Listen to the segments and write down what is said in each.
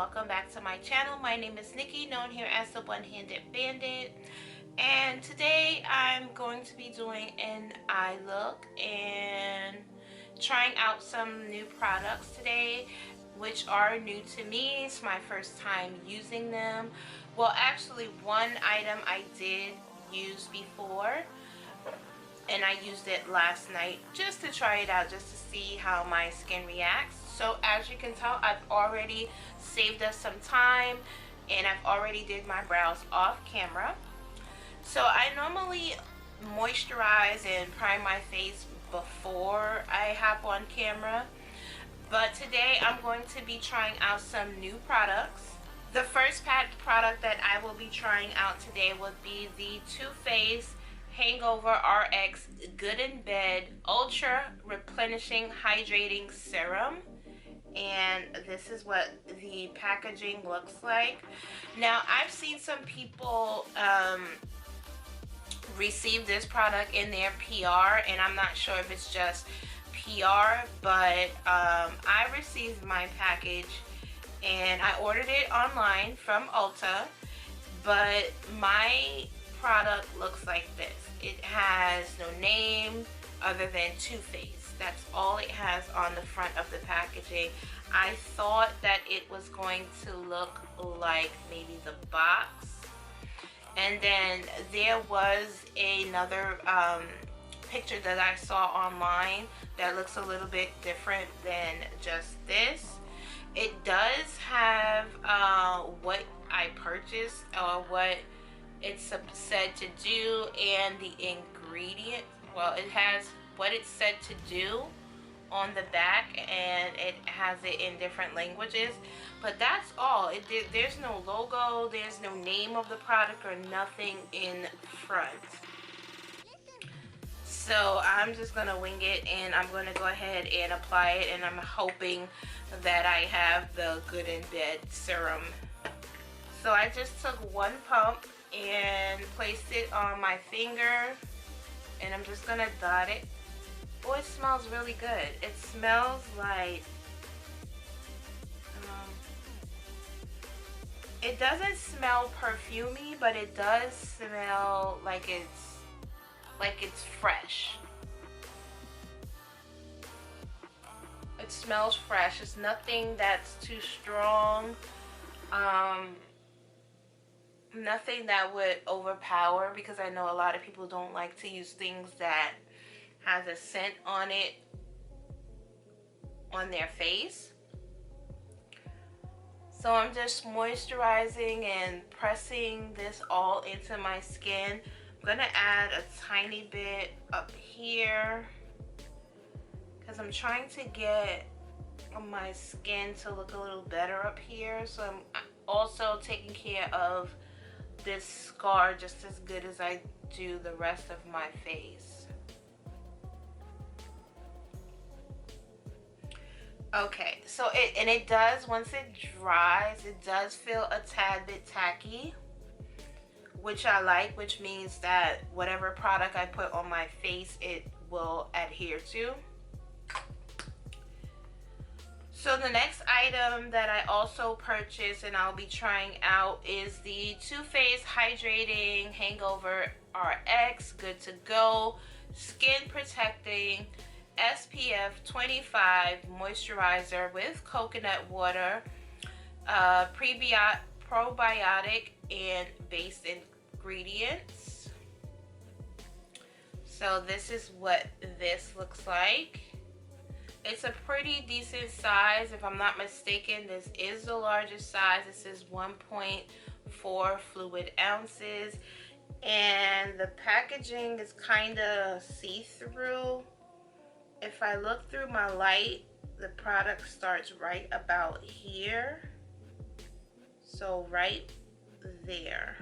welcome back to my channel. My name is Nikki, known here as the One-Handed Bandit, and today I'm going to be doing an eye look and trying out some new products today, which are new to me. It's my first time using them. Well, actually one item I did use before, and I used it last night just to try it out, just to see how my skin reacts. So as you can tell, I've already saved us some time and I've already did my brows off camera. So I normally moisturize and prime my face before I hop on camera, but today I'm going to be trying out some new products. The first product that I will be trying out today would be the Faced Hangover RX Good in Bed Ultra Replenishing Hydrating Serum, and this is what the packaging looks like. Now, I've seen some people receive this product in their PR, and I'm not sure if it's just PR, but I received my package and I ordered it online from Ulta, but my product looks like this. It has no name other than Faced. That's all it has on the front of the packaging. I thought that it was going to look like maybe the box, and then there was another picture that I saw online that looks a little bit different than just this. It does have what I purchased, or what it's said to do, and the ingredient. Well, it has what it's said to do on the back, and it has it in different languages, but that's all. There's no logo, there's no name of the product or nothing in front. So I'm just gonna wing it, and I'm gonna go ahead and apply it, and I'm hoping that I have the Good in Bed serum. So I just took one pump and placed it on my finger, and I'm just gonna dot it. Oh, it smells really good. It smells like it doesn't smell perfumey, but it does smell like it's fresh. It smells fresh. It's nothing that's too strong. Nothing that would overpower, because I know a lot of people don't like to use things that has a scent on it on their face. So I'm just moisturizing and pressing this all into my skin. I'm gonna add a tiny bit up here because I'm trying to get my skin to look a little better up here. So I'm also taking care of this scar just as good as I do the rest of my face. Okay, so it does, once it dries, it does feel a tad bit tacky, which I like, which means that whatever product I put on my face, it will adhere to. So the next item that I also purchased and I'll be trying out is the Faced Hydrating Hangover RX Good to Go Skin Protecting SPF 25 Moisturizer with coconut water, probiotic and base ingredients. So this is what this looks like. It's a pretty decent size. If I'm not mistaken, this is the largest size. This is 1.4 fluid ounces, and the packaging is kind of see-through. If I look through my light, the product starts right about here, so right there.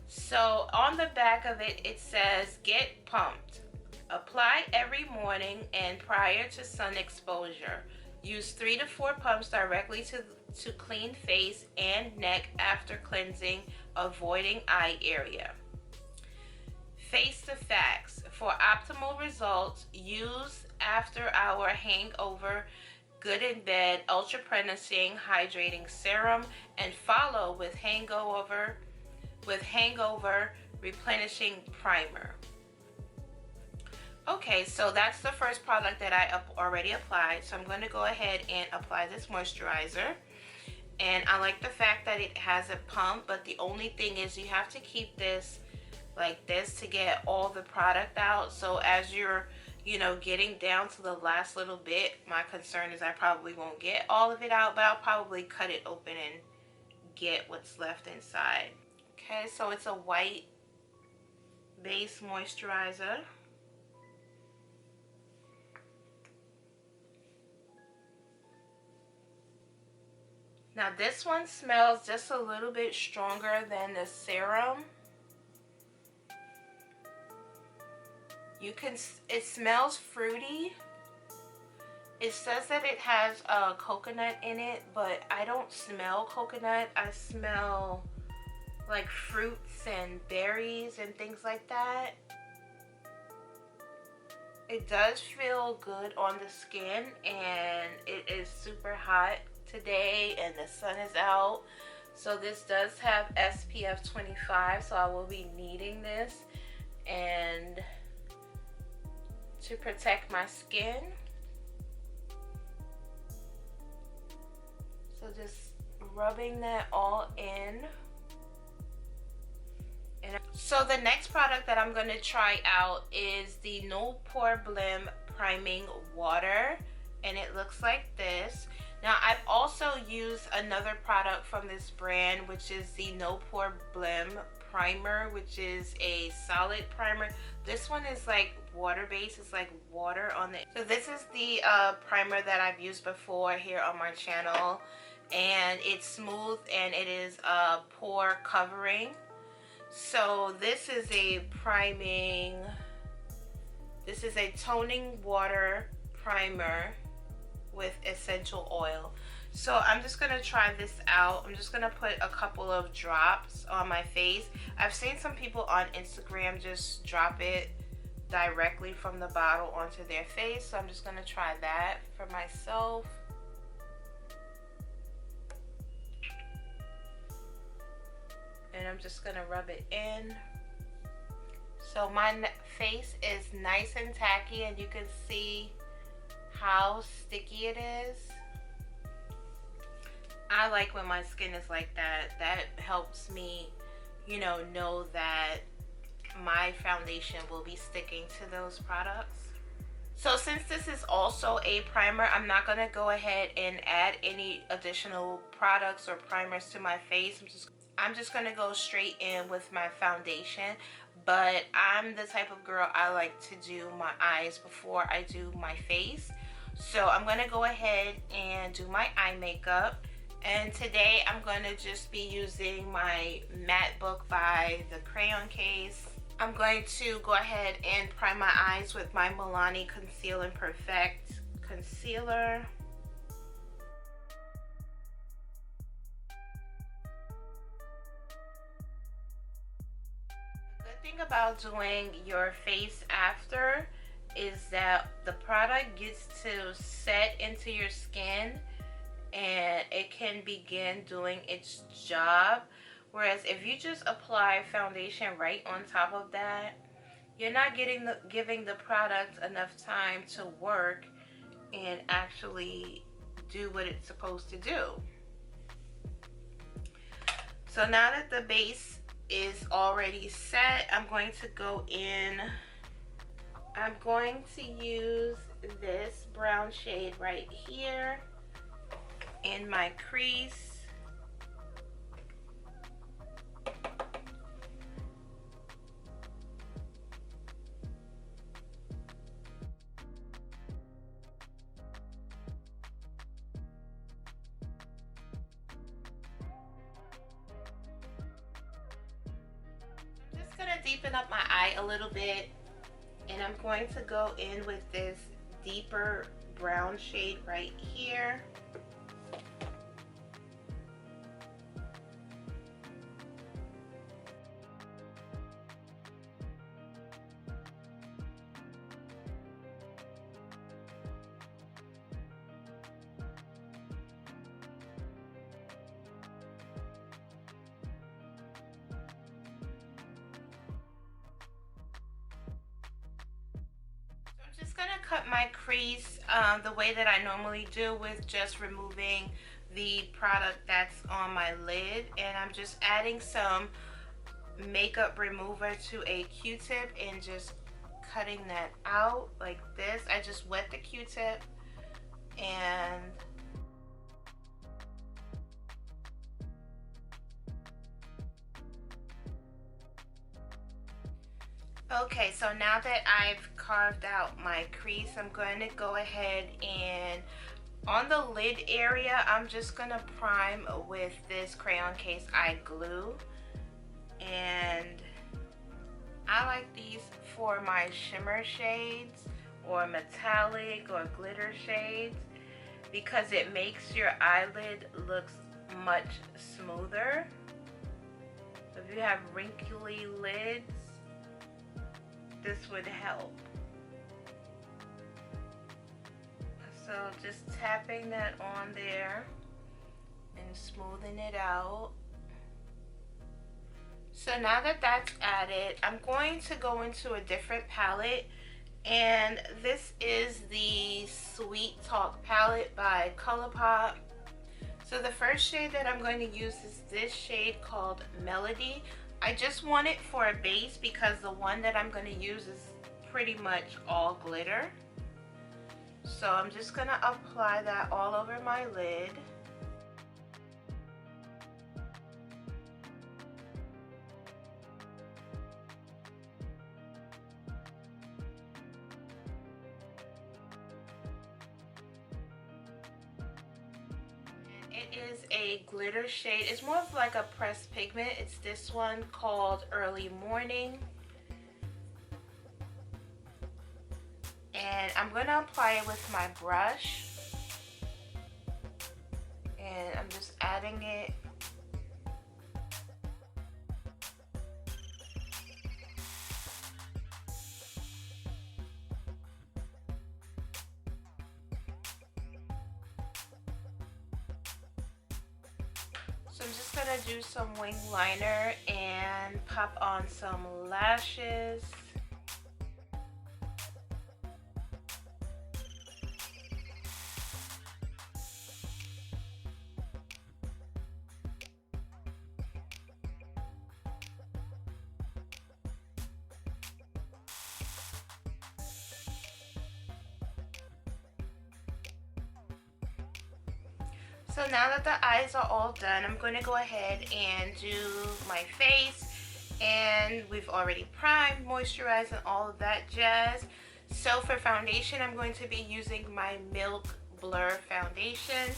So on the back of it, it says get pumped. Apply every morning and prior to sun exposure. Use 3 to 4 pumps directly to clean face and neck after cleansing, avoiding eye area. Face the facts. For optimal results, use after hour hangover Good in Bed Ultra Prenasing Hydrating Serum, and follow with Hangover Replenishing Primer. Okay, so that's the first product that I already applied. So I'm going to go ahead and apply this moisturizer. And I like the fact that it has a pump, but the only thing is you have to keep this like this to get all the product out. So as you're, you know, getting down to the last little bit, my concern is I probably won't get all of it out, but I'll probably cut it open and get what's left inside. Okay, so it's a white base moisturizer. Now this one smells just a little bit stronger than the serum. It smells fruity. It says that it has coconut in it, but I don't smell coconut. I smell like fruits and berries and things like that. It does feel good on the skin, and it is super hot today and the sun is out, so this does have SPF 25, so I will be needing this and to protect my skin. So just rubbing that all in. And so the next product that I'm going to try out is the No Pore Blem Priming Water, and it looks like this. Now I've also used another product from this brand, which is the No Pore Blem Primer, which is a solid primer. This one is like water based. It's like water on the. So this is the primer that I've used before here on my channel, and it's smooth and it is pore covering. So this is a priming. This is a toning water primer with essential oil. So I'm just gonna try this out. I'm just gonna put a couple of drops on my face. I've seen some people on Instagram just drop it directly from the bottle onto their face, so I'm just gonna try that for myself. And I'm just gonna rub it in. So my face is nice and tacky, and you can see how sticky it is. I like when my skin is like that. That helps me, you know that my foundation will be sticking to those products. So since this is also a primer, I'm not going to go ahead and add any additional products or primers to my face. I'm just going to go straight in with my foundation. But I'm the type of girl, I like to do my eyes before I do my face. So I'm going to go ahead and do my eye makeup. And today I'm going to just be using my matte book by the Crayon Case. I'm going to go ahead and prime my eyes with my Milani Conceal and Perfect concealer. The good thing about doing your face after is that the product gets to set into your skin and it can begin doing its job. Whereas if you just apply foundation right on top of that, you're not giving the product enough time to work and actually do what it's supposed to do. So now that the base is already set, I'm going to go in. I'm going to use this brown shade right here in my crease. I'm just gonna deepen up my eye a little bit, and I'm going to go in with this deeper brown shade right here. gonna cut my crease the way that I normally do, with just removing the product that's on my lid, and I'm just adding some makeup remover to a Q-tip and just cutting that out like this. I just wet the Q-tip and okay, so now that I've carved out my crease, I'm going to go ahead and on the lid area, I'm just going to prime with this Crayon Case eye glue. And I like these for my shimmer shades or metallic or glitter shades because it makes your eyelid look much smoother. If you have wrinkly lids, this would help. So just tapping that on there and smoothing it out. So now that that's added, I'm going to go into a different palette, and this is the Sweet Talk palette by Colourpop. So the first shade that I'm going to use is this shade called Melody. I just want it for a base because the one that I'm going to use is pretty much all glitter. So I'm just going to apply that all over my lid. It is a glitter shade. It's more of like a pressed pigment. It's this one called Early Morning. And I'm going to apply it with my brush. And I'm just adding it. So I'm just going to do some wing liner and pop on some lashes. So now that the eyes are all done, I'm going to go ahead and do my face. And we've already primed, moisturized, and all of that jazz. So for foundation, I'm going to be using my Milk Blur foundation.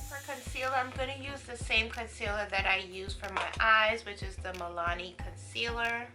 For concealer, I'm going to use the same concealer that I use for my eyes, which is the Milani concealer.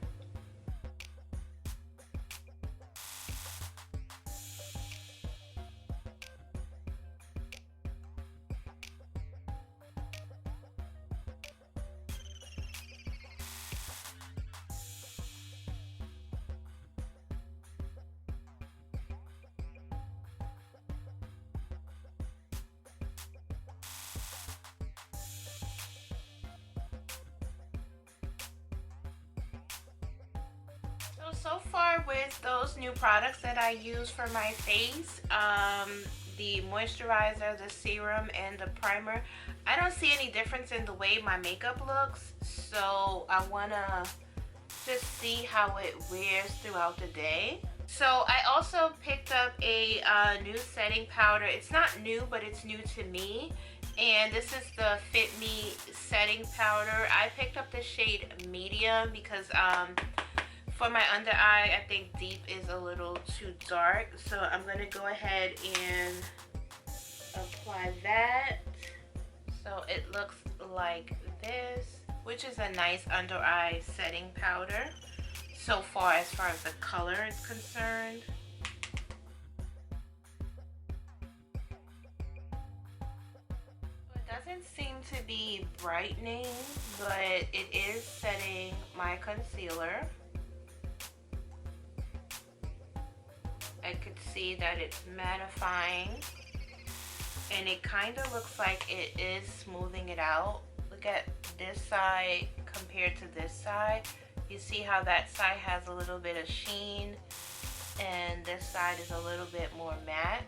So far with those new products that I use for my face, the moisturizer, the serum, and the primer, I don't see any difference in the way my makeup looks. So I want to just see how it wears throughout the day. So I also picked up a new setting powder. It's not new, but it's new to me. And this is the Fit Me setting powder. I picked up the shade medium because for my under eye, I think deep is a little too dark. So I'm going to go ahead and apply that. So it looks like this, which is a nice under eye setting powder. so far as the color is concerned. It doesn't seem to be brightening, but it is setting my concealer. I could see that it's mattifying, and it kind of looks like it is smoothing it out. Look at this side compared to this side. You see how that side has a little bit of sheen and this side is a little bit more matte.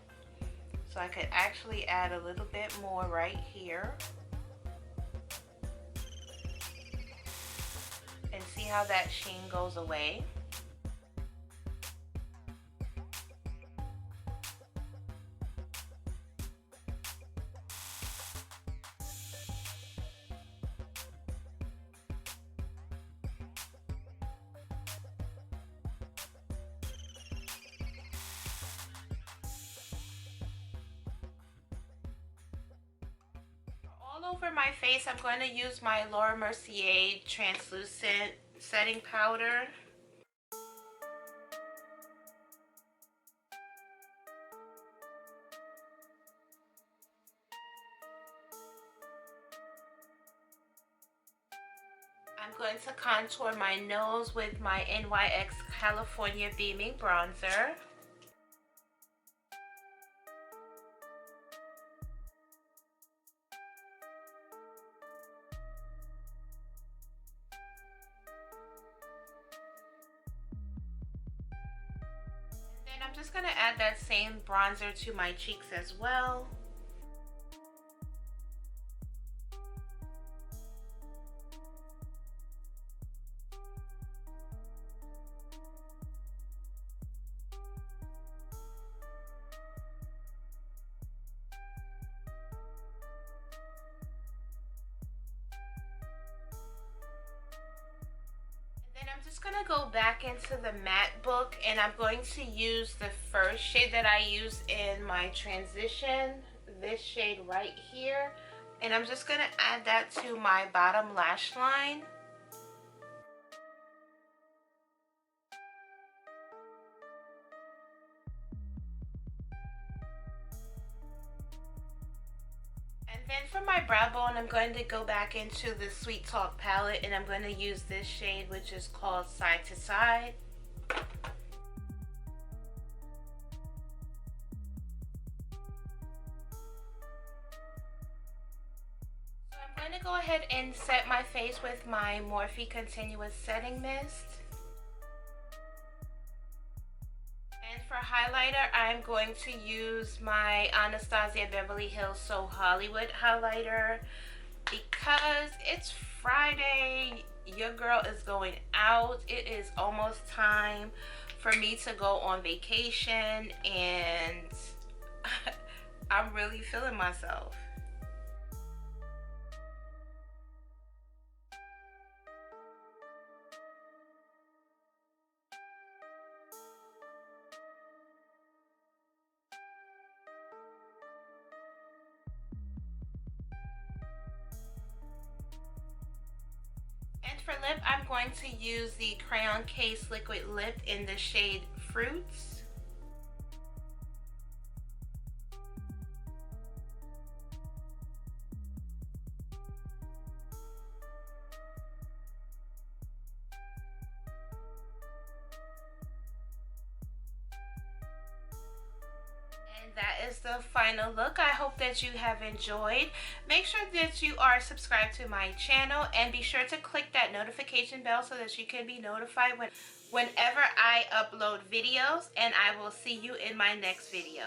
So I could actually add a little bit more right here. And see how that sheen goes away. All over my face, I'm going to use my Laura Mercier translucent setting powder. I'm going to contour my nose with my NYX California Beaming Bronzer. And I'm just going to add that same bronzer to my cheeks as well. I'm just going to go back into the matte book, and I'm going to use the first shade that I used in my transition, this shade right here, and I'm just going to add that to my bottom lash line. And then for my brow bone, I'm going to go back into the Sweet Talk palette, and I'm going to use this shade, which is called Side to Side. So I'm going to go ahead and set my face with my Morphe Continuous Setting Mist. And for highlighter, I'm going to use my Anastasia Beverly Hills So Hollywood highlighter because it's Friday. Your girl is going out. It is almost time for me to go on vacation, and I'm really feeling myself. And for lip, I'm going to use the Crayon Case Liquid Lip in the shade Fruits. That is the final look. I hope that you have enjoyed. Make sure that you are subscribed to my channel, and be sure to click that notification bell so that you can be notified whenever I upload videos, and I will see you in my next video.